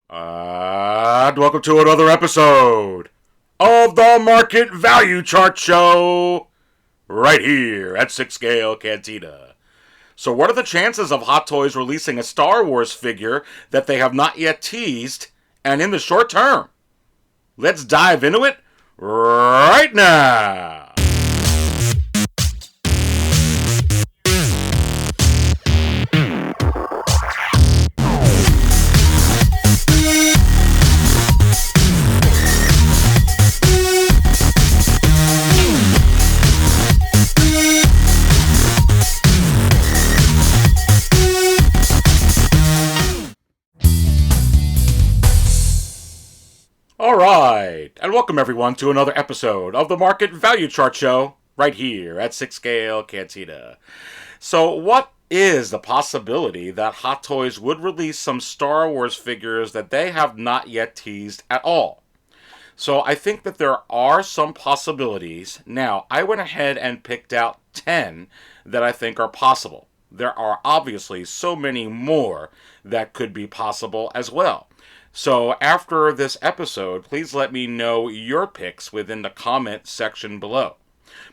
And welcome to another episode of the Market Value Chart Show right here at 6 Scale Cantina. So what are the chances of Hot Toys releasing a Star Wars figure that they have not yet teased and in the short term? Let's dive into it right now. Alright, and welcome everyone to another episode of the Market Value Chart Show right here at 6 Scale Cantina. So what is the possibility that Hot Toys would release some Star Wars figures that they have not yet teased at all? So I think that there are some possibilities. Now, I went ahead and picked out 10 that I think are possible. There are obviously so many more that could be possible as well. So after this episode, please let me know your picks within the comment section below.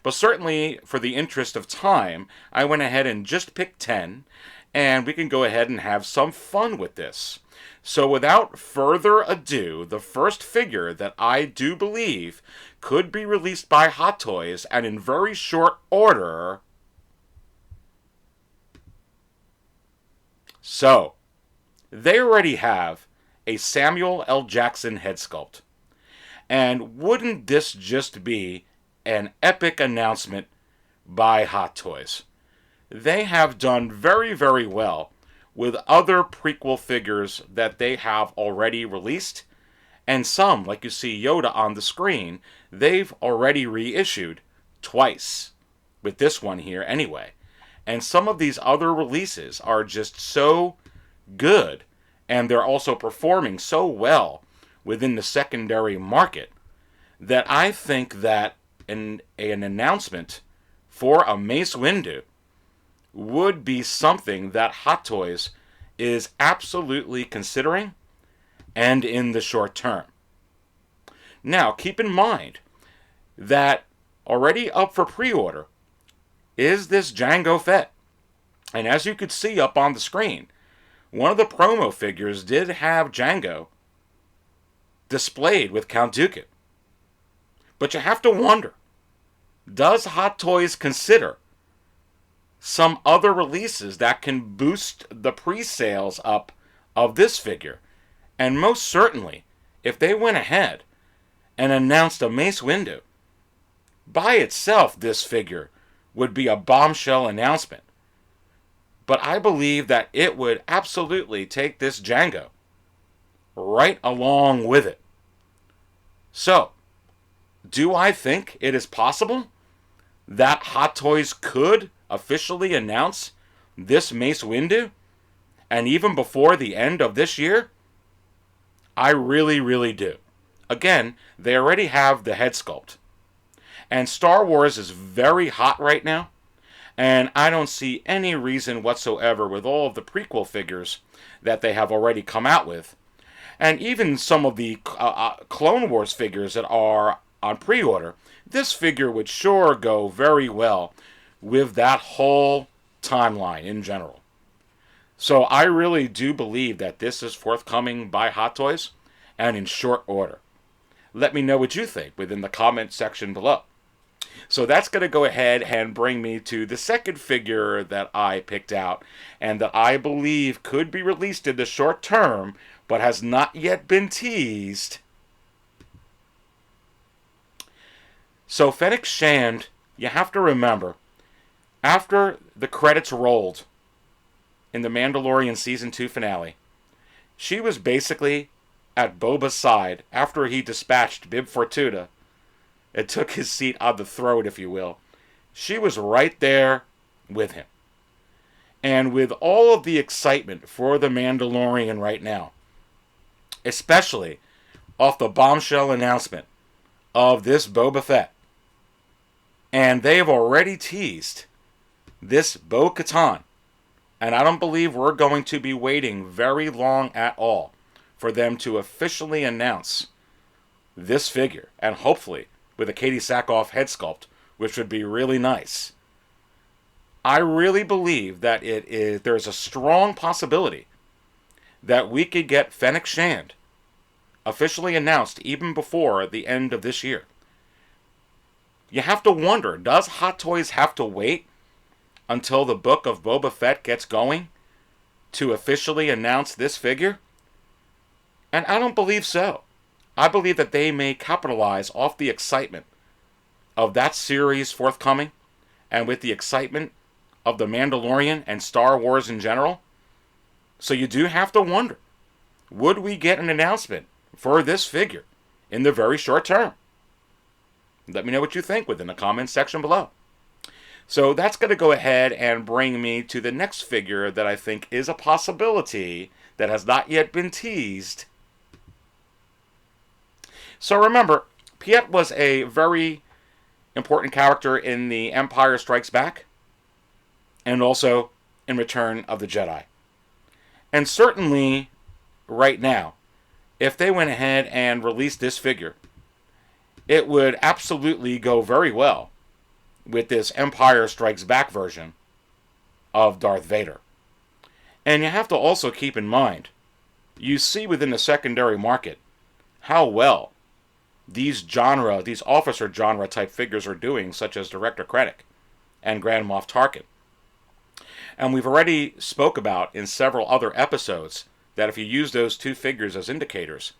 But certainly, for the interest of time, I went ahead and just picked 10, and we can go ahead and have some fun with this. So without further ado, the first figure that I do believe could be released by Hot Toys, and in very short order... So, they already have a Samuel L. Jackson head sculpt. And wouldn't this just be an epic announcement by Hot Toys? They have done very, very well with other prequel figures that they have already released, and some, like you see Yoda on the screen, they've already reissued twice, with this one here anyway. And some of these other releases are just so good, and they're also performing so well within the secondary market, that I think that an announcement for a Mace Windu would be something that Hot Toys is absolutely considering, and in the short term. Now, keep in mind that already up for pre-order is this Jango Fett. And as you could see up on the screen, one of the promo figures did have Jango displayed with Count Dooku. But you have to wonder, does Hot Toys consider some other releases that can boost the pre-sales up of this figure? And most certainly, if they went ahead and announced a Mace Windu, by itself this figure would be a bombshell announcement. But I believe that it would absolutely take this Jango right along with it. So, do I think it is possible that Hot Toys could officially announce this Mace Windu, and even before the end of this year? I really, really do. Again, they already have the head sculpt. And Star Wars is very hot right now. And I don't see any reason whatsoever with all of the prequel figures that they have already come out with. And even some of the Clone Wars figures that are on pre-order. This figure would sure go very well with that whole timeline in general. So I really do believe that this is forthcoming by Hot Toys, and in short order. Let me know what you think within the comment section below. So that's going to go ahead and bring me to the second figure that I picked out, and that I believe could be released in the short term, but has not yet been teased. So Fennec Shand, you have to remember, after the credits rolled in the Mandalorian Season 2 finale, she was basically at Boba's side after he dispatched Bib Fortuna and took his seat on the throne, if you will. She was right there with him. And with all of the excitement for the Mandalorian right now, especially off the bombshell announcement of this Boba Fett, and they've already teased this Bo-Katan, and I don't believe we're going to be waiting very long at all for them to officially announce this figure, and hopefully with a Katie Sackhoff head sculpt, which would be really nice. I really believe that there's a strong possibility that we could get Fennec Shand officially announced even before the end of this year. You have to wonder, does Hot Toys have to wait until the book of Boba Fett gets going to officially announce this figure? And I don't believe so. I believe that they may capitalize off the excitement of that series forthcoming, and with the excitement of The Mandalorian and Star Wars in general. So you do have to wonder, would we get an announcement for this figure in the very short term? Let me know what you think within the comments section below. So that's going to go ahead and bring me to the next figure that I think is a possibility that has not yet been teased. So remember, Piett was a very important character in The Empire Strikes Back, and also in Return of the Jedi. And certainly, right now, if they went ahead and released this figure, it would absolutely go very well with this Empire Strikes Back version of Darth Vader. And you have to also keep in mind, you see within the secondary market how well these officer genre type figures are doing, such as Director Krennic and Grand Moff Tarkin. And we've already spoke about in several other episodes that if you use those two figures as indicators,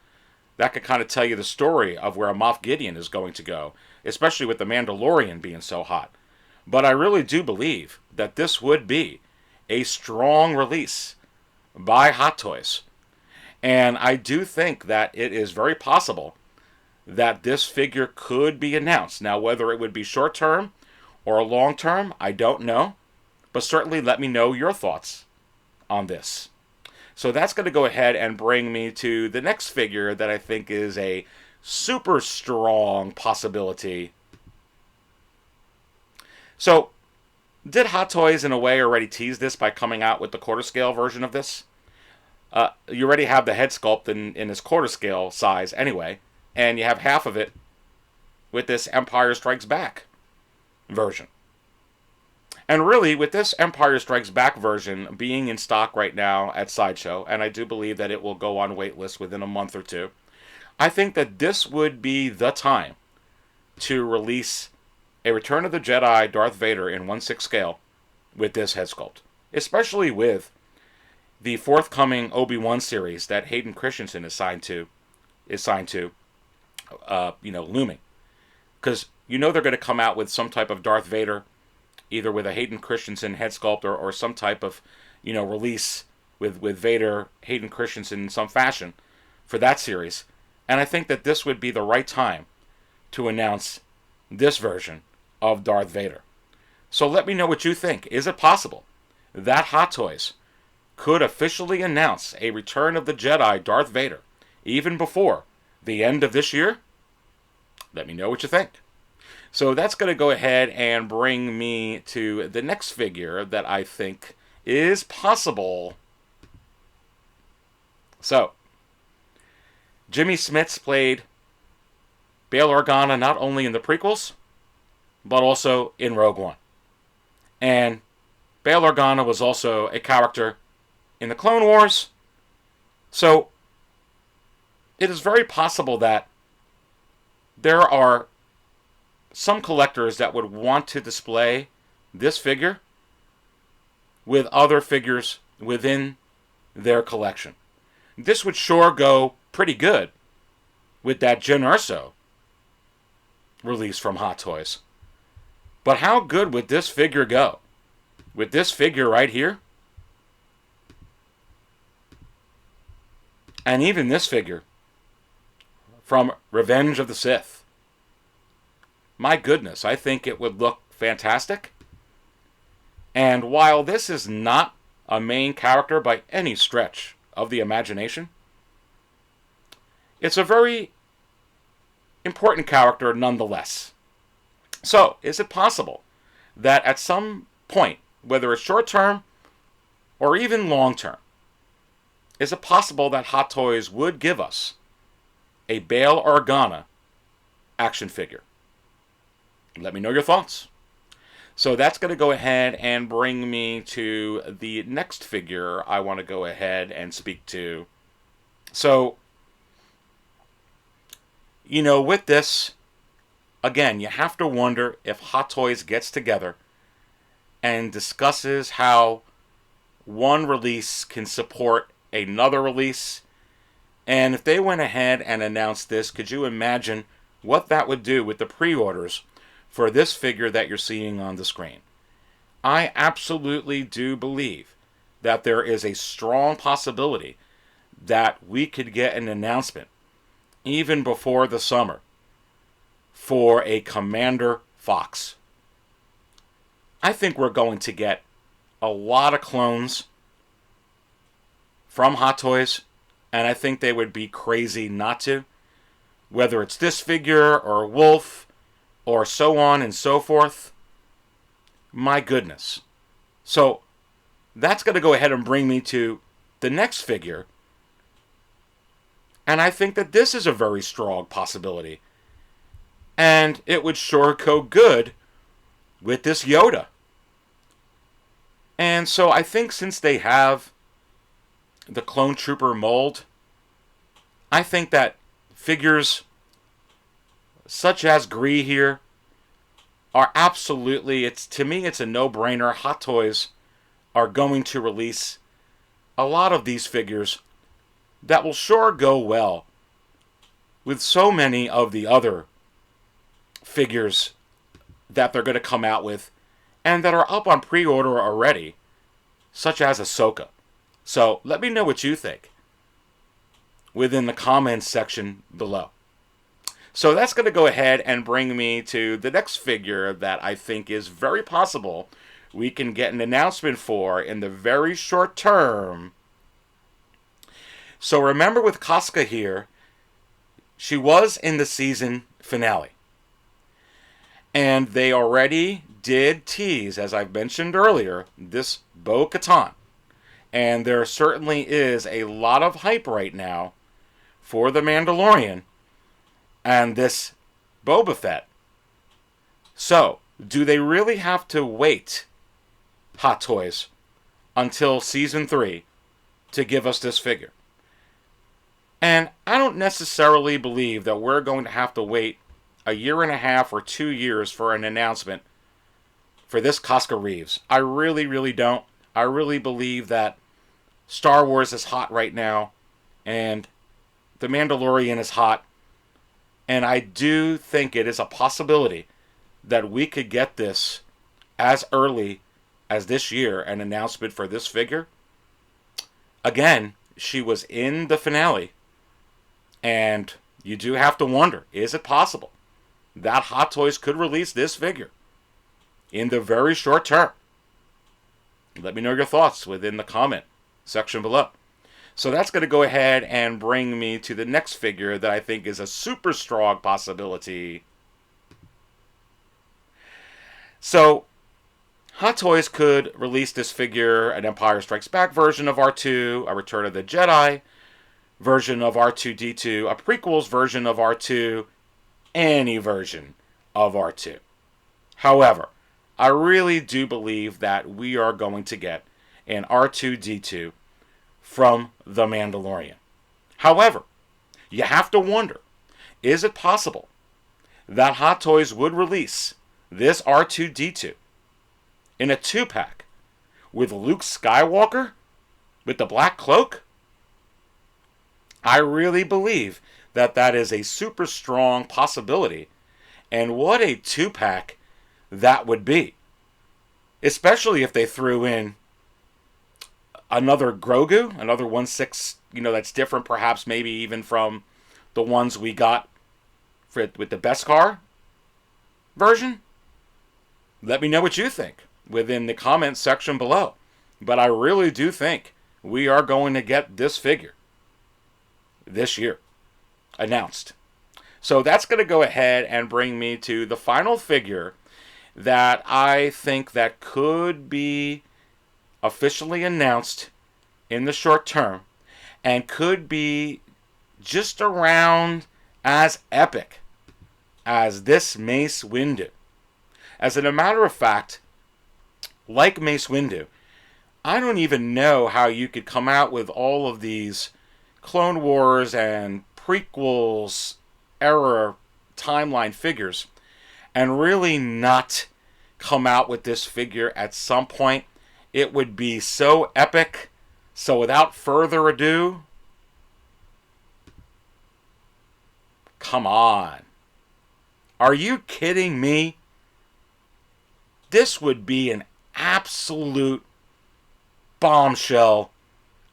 that could kind of tell you the story of where Moff Gideon is going to go, especially with The Mandalorian being so hot. But I really do believe that this would be a strong release by Hot Toys. And I do think that it is very possible that this figure could be announced. Now, whether it would be short-term or long-term, I don't know. But certainly let me know your thoughts on this. So that's going to go ahead and bring me to the next figure that I think is a super strong possibility. So, did Hot Toys in a way already tease this by coming out with the quarter scale version of this? You already have the head sculpt in this quarter scale size anyway, and you have half of it with this Empire Strikes Back version. And really, with this Empire Strikes Back version being in stock right now at Sideshow, and I do believe that it will go on waitlist within a month or two, I think that this would be the time to release a Return of the Jedi Darth Vader in 1/6 scale with this head sculpt. Especially with the forthcoming Obi-Wan series that Hayden Christensen is signed to, looming. Because they're going to come out with some type of Darth Vader, either with a Hayden Christensen head sculpt or some type of, release with Vader, Hayden Christensen in some fashion for that series. And I think that this would be the right time to announce this version of Darth Vader. So let me know what you think. Is it possible that Hot Toys could officially announce a Return of the Jedi Darth Vader even before the end of this year? Let me know what you think. So that's going to go ahead and bring me to the next figure that I think is possible. So, Jimmy Smits played Bail Organa not only in the prequels, but also in Rogue One. And Bail Organa was also a character in the Clone Wars. So, it is very possible that there are some collectors that would want to display this figure with other figures within their collection. This would sure go pretty good with that Jyn Erso release from Hot Toys. But how good would this figure go? With this figure right here? And even this figure from Revenge of the Sith. My goodness, I think it would look fantastic. And while this is not a main character by any stretch of the imagination, it's a very important character nonetheless. So, is it possible that at some point, whether it's short term or even long term, is it possible that Hot Toys would give us a Bail Organa action figure? Let me know your thoughts. So that's going to go ahead and bring me to the next figure I want to go ahead and speak to. So, with this, again, you have to wonder if Hot Toys gets together and discusses how one release can support another release. And if they went ahead and announced this, could you imagine what that would do with the pre-orders for this figure that you're seeing on the screen? I absolutely do believe that there is a strong possibility that we could get an announcement even before the summer for a Commander Fox. I think we're going to get a lot of clones from Hot Toys, and I think they would be crazy not to. Whether it's this figure or Wolf or so on and so forth. My goodness. So that's going to go ahead and bring me to the next figure. And I think that this is a very strong possibility. And it would sure go good with this Yoda. And so I think since they have the Clone Trooper mold, I think that figures such as Gree here are absolutely, to me it's a no-brainer. Hot Toys are going to release a lot of these figures that will sure go well with so many of the other figures that they're going to come out with and that are up on pre-order already, such as Ahsoka. So let me know what you think within the comments section below. So that's going to go ahead and bring me to the next figure that I think is very possible we can get an announcement for in the very short term. So remember with Koska here, she was in the season finale. And they already did tease, as I've mentioned earlier, this Bo-Katan. And there certainly is a lot of hype right now for the Mandalorian and this Boba Fett. So, do they really have to wait, Hot Toys, until Season 3 to give us this figure? And I don't necessarily believe that we're going to have to wait a year and a half or 2 years for an announcement for this Koska Reeves. I really, really don't. I really believe that Star Wars is hot right now, and The Mandalorian is hot. And I do think it is a possibility that we could get this as early as this year, an announcement for this figure. Again, she was in the finale. And you do have to wonder, is it possible that Hot Toys could release this figure in the very short term? Let me know your thoughts within the comment section below. So that's going to go ahead and bring me to the next figure that I think is a super strong possibility. So, Hot Toys could release this figure, an Empire Strikes Back version of R2, a Return of the Jedi version of R2-D2, a prequels version of R2, any version of R2. However, I really do believe that we are going to get an R2-D2 from The Mandalorian. However, you have to wonder, is it possible that Hot Toys would release this R2-D2 in a 2-pack with Luke Skywalker with the black cloak? I really believe that that is a super strong possibility, and what a 2-pack that would be. Especially if they threw in another Grogu, another 1/6, that's different perhaps maybe even from the ones we got with the Beskar version. Let me know what you think within the comments section below. But I really do think we are going to get this figure this year announced. So that's going to go ahead and bring me to the final figure that I think that could be officially announced in the short term. and could be just around as epic as this Mace Windu. As a matter of fact, like Mace Windu, I don't even know how you could come out with all of these Clone Wars and prequels era timeline figures and really not come out with this figure at some point. It would be so epic. So without further ado, come on. Are you kidding me? This would be an absolute bombshell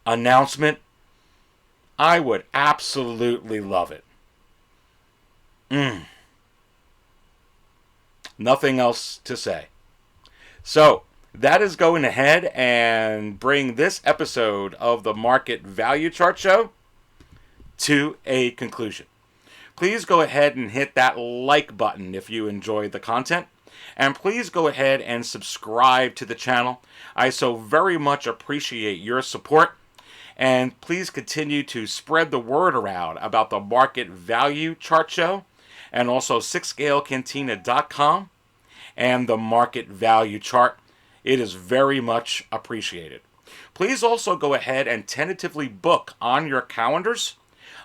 announcement. I would absolutely love it. Nothing else to say. So, that is going ahead and bring this episode of the Market Value Chart Show to a conclusion. Please go ahead and hit that like button if you enjoyed the content. And please go ahead and subscribe to the channel. I so very much appreciate your support. And please continue to spread the word around about the Market Value Chart Show and also 6scalecantina.com and the Market Value Chart. It is very much appreciated. Please also go ahead and tentatively book on your calendars.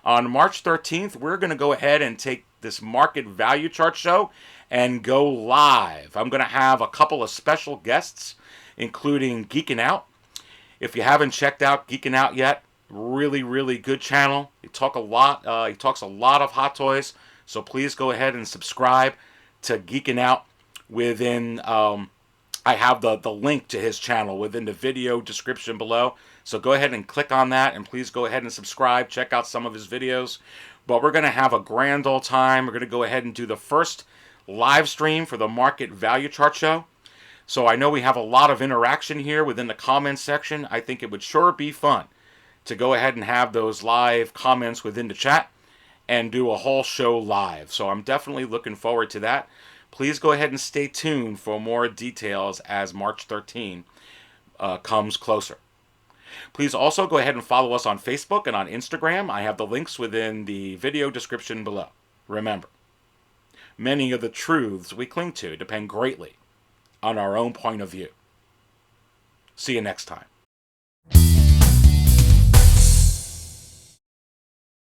On March 13th, we're going to go ahead and take this Market Value Chart Show and go live. I'm going to have a couple of special guests, including Geekin' Out. If you haven't checked out Geekin' Out yet, really, really good channel. He talks a lot of hot toys, so please go ahead and subscribe to Geekin' Out within, I have the link to his channel within the video description below. So go ahead and click on that, and please go ahead and subscribe. Check out some of his videos. But we're going to have a grand old time. We're going to go ahead and do the first live stream for the Market Value Chart Show. So I know we have a lot of interaction here within the comments section. I think it would sure be fun to go ahead and have those live comments within the chat and do a whole show live. So I'm definitely looking forward to that. Please go ahead and stay tuned for more details as March 13 comes closer. Please also go ahead and follow us on Facebook and on Instagram. I have the links within the video description below. Remember, many of the truths we cling to depend greatly on our own point of view. See you next time.